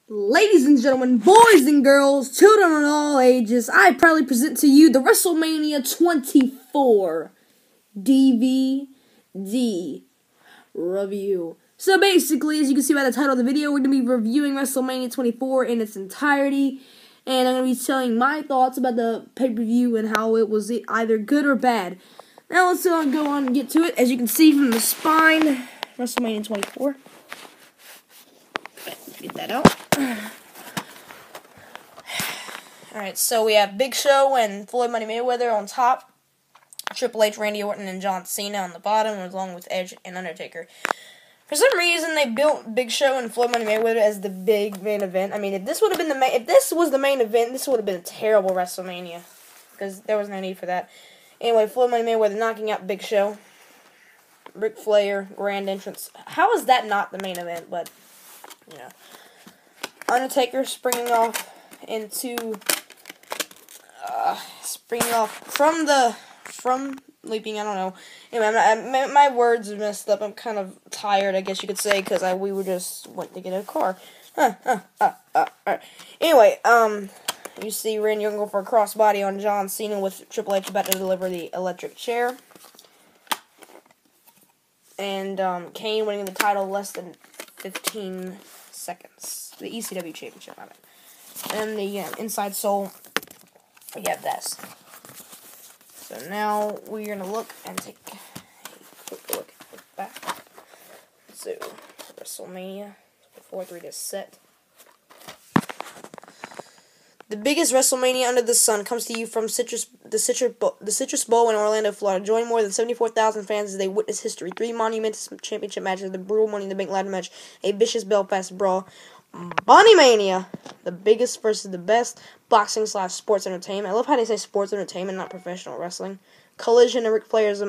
Ladies and gentlemen, boys and girls, children of all ages, I proudly present to you the WrestleMania 24 DVD review. So basically, as you can see by the title of the video, we're going to be reviewing WrestleMania 24 in its entirety. And I'm going to be telling my thoughts about the pay-per-view and how it was either good or bad. Now let's go on and get to it. As you can see from the spine, WrestleMania 24. Get that out. Alright, so we have Big Show and Floyd Money Mayweather on top. Triple H, Randy Orton, and John Cena on the bottom, along with Edge and Undertaker. For some reason, they built Big Show and Floyd Money Mayweather as the big main event. I mean, if this was the main event, this would have been a terrible WrestleMania, because there was no need for that. Anyway, Floyd Money Mayweather knocking out Big Show. Ric Flair, grand entrance. How is that not the main event? But you know, Undertaker springing off from leaping. I don't know. Anyway, my words are messed up. I'm kind of tired, I guess you could say, because we went to get a car. Alright. Anyway, you see Randy Orton go for a crossbody on John Cena with Triple H about to deliver the electric chair. And Kane winning the title less than 15 seconds. The ECW Championship, I mean. And the Inside Soul, we have this. So now we're going to look and take a quick look back. So, WrestleMania, before I read this set. The biggest WrestleMania under the sun comes to you from the Citrus Bowl in Orlando, Florida. Join more than 74,000 fans as they witness history. 3 monumentous championship matches, the brutal Money in the Bank ladder match, a vicious Belfast Brawl, BunnyMania, the biggest versus the best, boxing/sports entertainment. I love how they say sports entertainment, not professional wrestling. Collision and Ric Flair's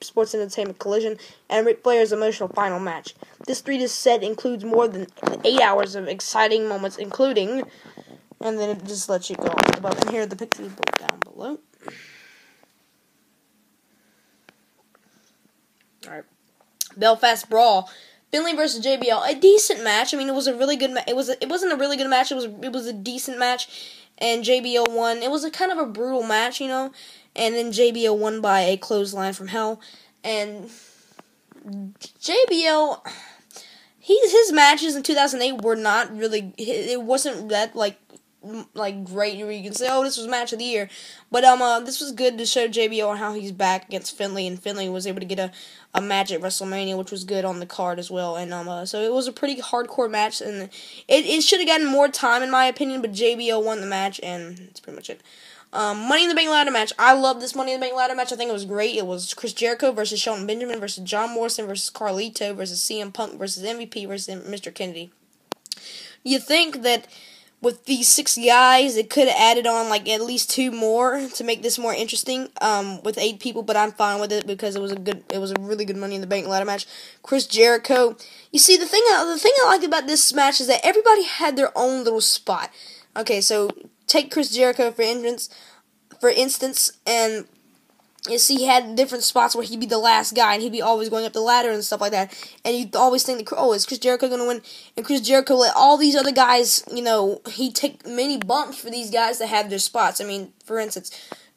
sports entertainment collision, and Ric Flair's emotional final match. This 3-disc set includes more than 8 hours of exciting moments, including... And then it just lets you go on above. And here are the pictures down below. Alright. Belfast Brawl. Finlay versus JBL. A decent match. I mean, it was a really good match. It wasn't a really good match. It was a decent match. And JBL won. It was a kind of a brutal match, you know. And then JBL won by a clothesline from hell. And JBL... His matches in 2008 were not really... It wasn't that, like great, where you can say, oh, this was match of the year, but this was good to show JBL how he's back against Finlay, and Finlay was able to get a match at WrestleMania, which was good on the card as well, and so it was a pretty hardcore match, and it should have gotten more time in my opinion, but JBL won the match, and that's pretty much it. Money in the Bank ladder match. I love this Money in the Bank ladder match. I think it was great. It was Chris Jericho versus Shawn Benjamin versus John Morrison versus Carlito versus CM Punk versus MVP versus Mr.Kennedy. You think that with these 6 guys, it could have added on like at least 2 more to make this more interesting. With 8 people, but I'm fine with it because it was a really good Money in the Bank ladder match. Chris Jericho. You see, the thing I like about this match is that everybody had their own little spot. Okay, so take Chris Jericho for instance, and you see he had different spots where he'd be the last guy, and he'd be always going up the ladder and stuff like that, and you'd always think, oh, is Chris Jericho going to win? And Chris Jericho let all these other guys, you know, he'd take many bumps for these guys to have their spots. I mean, for instance,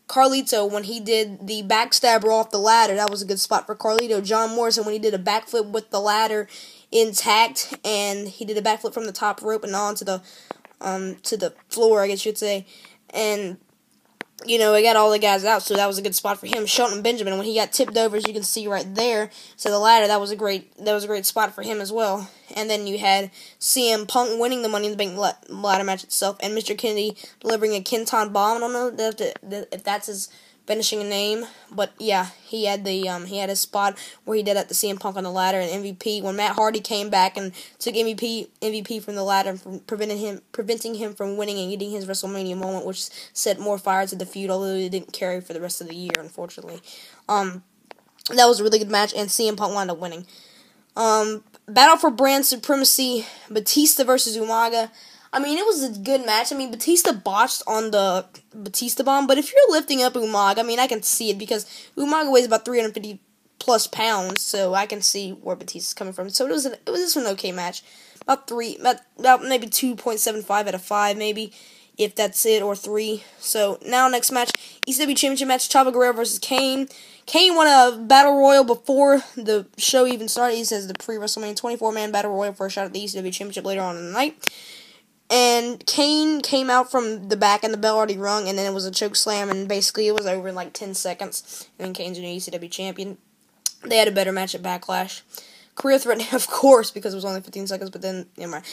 Carlito, when he did the backstabber off the ladder, that was a good spot for Carlito. John Morrison, when he did a backflip with the ladder intact, and he did a backflip from the top rope and onto the to the floor, I guess you'd say, and you know, he got all the guys out, so that was a good spot for him. Shawn Benjamin, when he got tipped over, as you can see right there, to the ladder, that was a great spot for him as well. And then you had CM Punk winning the Money in the Bank ladder match itself, and Mr. Kennedy delivering a Kenton bomb. I don't know if that's his finishing name, but yeah, he had his spot where he did at the CM Punk on the ladder, and MVP when Matt Hardy came back and took MVP from the ladder, and preventing him from winning and getting his WrestleMania moment, which set more fire to the feud, although it didn't carry for the rest of the year, unfortunately. That was a really good match, and CM Punk wound up winning. Battle for Brand Supremacy, Batista versus Umaga. I mean, it was a good match. I mean, Batista botched on the Batista bomb, but if you're lifting up Umaga, I mean, I can see it because Umaga weighs about 350 plus pounds, so I can see where Batista's coming from. So it was an okay match. about maybe 2.75 out of 5, maybe, if that's it, or 3. So, now next match, ECW Championship match, Chavo Guerrero versus Kane. Kane won a Battle Royal before the show even started. He says the pre-WrestleMania 24-man Battle Royal for a shot at the ECW Championship later on in the night. And Kane came out from the back, and the bell already rung, and then it was a choke slam, and basically it was over in like 10 seconds. And then Kane's a new ECW champion. They had a better match at Backlash. Career threatening, of course, because it was only 15 seconds, but then, never mind.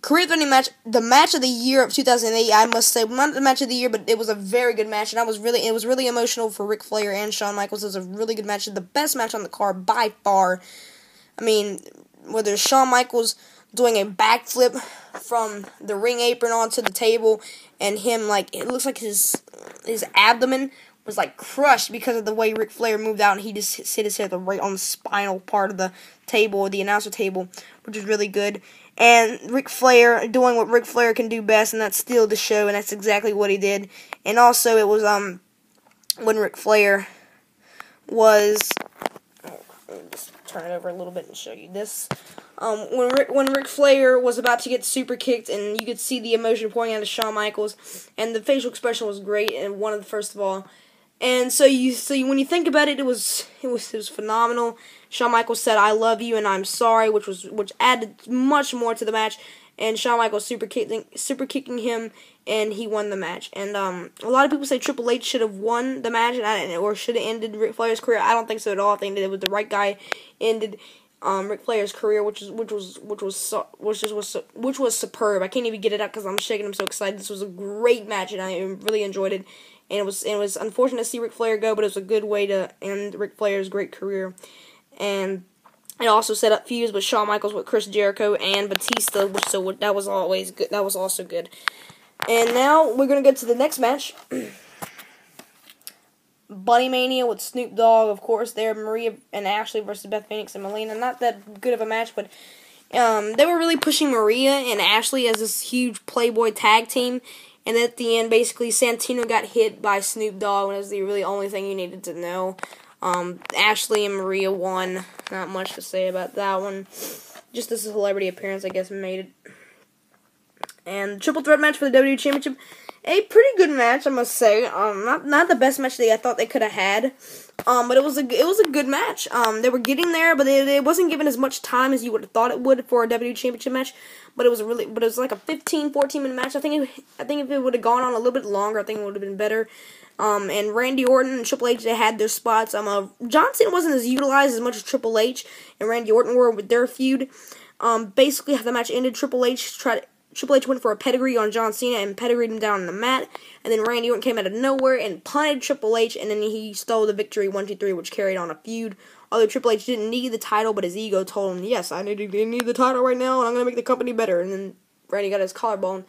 Career threatening match, the match of the year of 2008, I must say, not the match of the year, but it was a very good match, and it was really emotional for Ric Flair and Shawn Michaels. It was a really good match, the best match on the card by far. I mean, whether Shawn Michaels doing a backflip from the ring apron onto the table, and him, like, it looks like his abdomen was, like, crushed because of the way Ric Flair moved out, and he just hit his head right on the spinal part of the table, or the announcer table, which is really good. And Ric Flair doing what Ric Flair can do best, and that's steal the show, and that's exactly what he did. And also, it was, when Ric Flair was, let me just turn it over a little bit and show you this. When Ric Flair was about to get super kicked, and you could see the emotion pouring out of Shawn Michaels, and the facial expression was great, and one of the first of all. And so when you think about it, it was phenomenal. Shawn Michaels said, "I love you" and "I'm sorry," which added much more to the match. And Shawn Michaels super kicking him, and he won the match. And a lot of people say Triple H should have won the match, or should have ended Ric Flair's career. I don't think so at all. I think that it was the right guy ended Ric Flair's career, which was superb. I can't even get it out because I'm shaking. I'm so excited. This was a great match, and I really enjoyed it. And it was unfortunate to see Ric Flair go, but it was a good way to end Ric Flair's great career. And it also set up feuds with Shawn Michaels, with Chris Jericho, and Batista, so that was always good. That was also good. And now we're gonna get to the next match. BunnyMania with Snoop Dogg, of course. There, Maria and Ashley versus Beth Phoenix and Melina. Not that good of a match, but they were really pushing Maria and Ashley as this huge Playboy tag team. And at the end, basically, Santino got hit by Snoop Dogg, and it was the really only thing you needed to know. Ashley and Maria won. Not much to say about that one. Just as a celebrity appearance, I guess, made it. And triple threat match for the WWE Championship. A pretty good match, I must say. Not the best match I thought they could have had. But it was a good match. They were getting there, but it wasn't given as much time as you would have thought it would for a WWE Championship match. But it was like a 14-minute match. I think if it would have gone on a little bit longer, I think it would have been better. And Randy Orton and Triple H, they had their spots. John Cena wasn't as utilized as much as Triple H and Randy Orton were with their feud. Basically, how the match ended, Triple H went for a pedigree on John Cena and pedigreed him down on the mat. And then Randy Orton came out of nowhere and punted Triple H, and then he stole the victory 1-2-3, which carried on a feud. Although Triple H didn't need the title, but his ego told him, "Yes, I need the title right now, and I'm going to make the company better." And then Randy got his collarbone.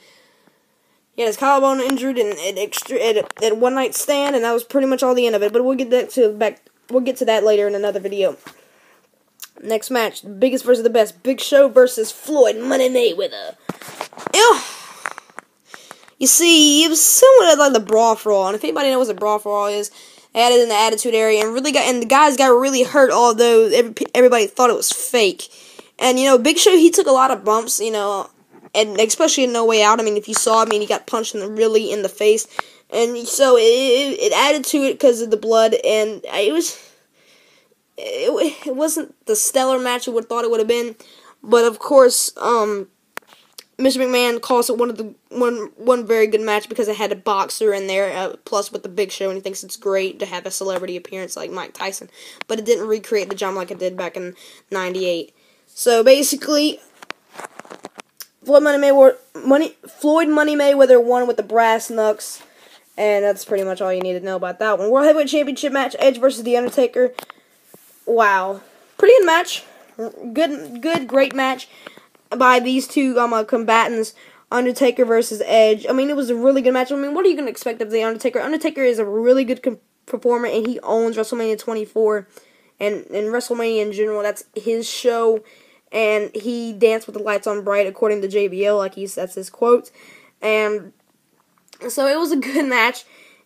He had his collarbone injured and at one night stand, and that was pretty much all the end of it. But we'll get to that later in another video. Next match, the biggest versus the best. Big Show versus Floyd Money Mayweather. Ew. You see, it was somewhat like the Brawl for All, and if anybody knows what Brawl for All is, they had it in the Attitude Area, and the guys got really hurt, although everybody thought it was fake. And Big Show, he took a lot of bumps, and especially in No Way Out. I mean, if you saw him, he got punched really in the face, and so it added to it because of the blood, and it wasn't the stellar match you would have thought it would have been, but of course, Mr. McMahon calls it one very good match because it had a boxer in there, plus with the Big Show, and he thinks it's great to have a celebrity appearance like Mike Tyson, but it didn't recreate the jump like it did back in '98. So basically, Floyd Money Mayweather won with the brass knucks, and that's pretty much all you need to know about that one. World Heavyweight Championship match: Edge versus The Undertaker. Wow, pretty good match. Great match by these two combatants, Undertaker versus Edge. I mean, it was a really good match. I mean, what are you going to expect of The Undertaker? Undertaker is a really good performer, and he owns WrestleMania 24, and WrestleMania in general. That's his show, and he danced with the lights on bright, according to JBL, that's his quote. And so it was a good match,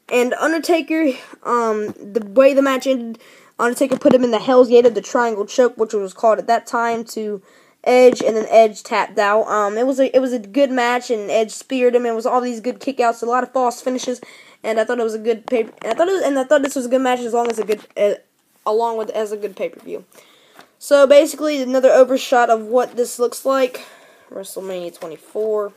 and Undertaker, the way the match ended, Undertaker put him in the Hell's Gate of the Triangle Choke, which was called at that time to Edge, and then Edge tapped out. It was a good match, and Edge speared him. It was all these good kickouts, a lot of false finishes, and I thought it was a good pay. I thought this was a good match as a good pay-per-view. So basically, another overshot of what this looks like. WrestleMania 24.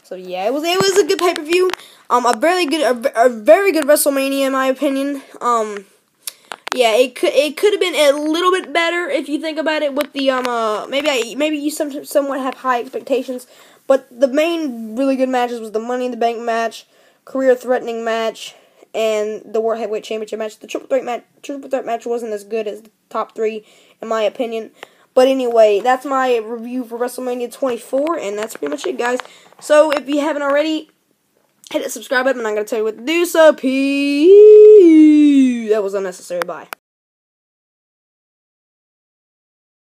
So yeah, it was a good pay-per-view. A very good WrestleMania in my opinion. Yeah, it could have been a little bit better if you think about it with the maybe you somewhat have high expectations, but the main really good matches was the Money in the Bank match, career threatening match, and the World Heavyweight Championship match. The triple threat match wasn't as good as the top three in my opinion. But anyway, that's my review for WrestleMania 24, and that's pretty much it, guys. So if you haven't already, hit the subscribe button. I'm not going to tell you what to do, so peace. That was unnecessary. Bye.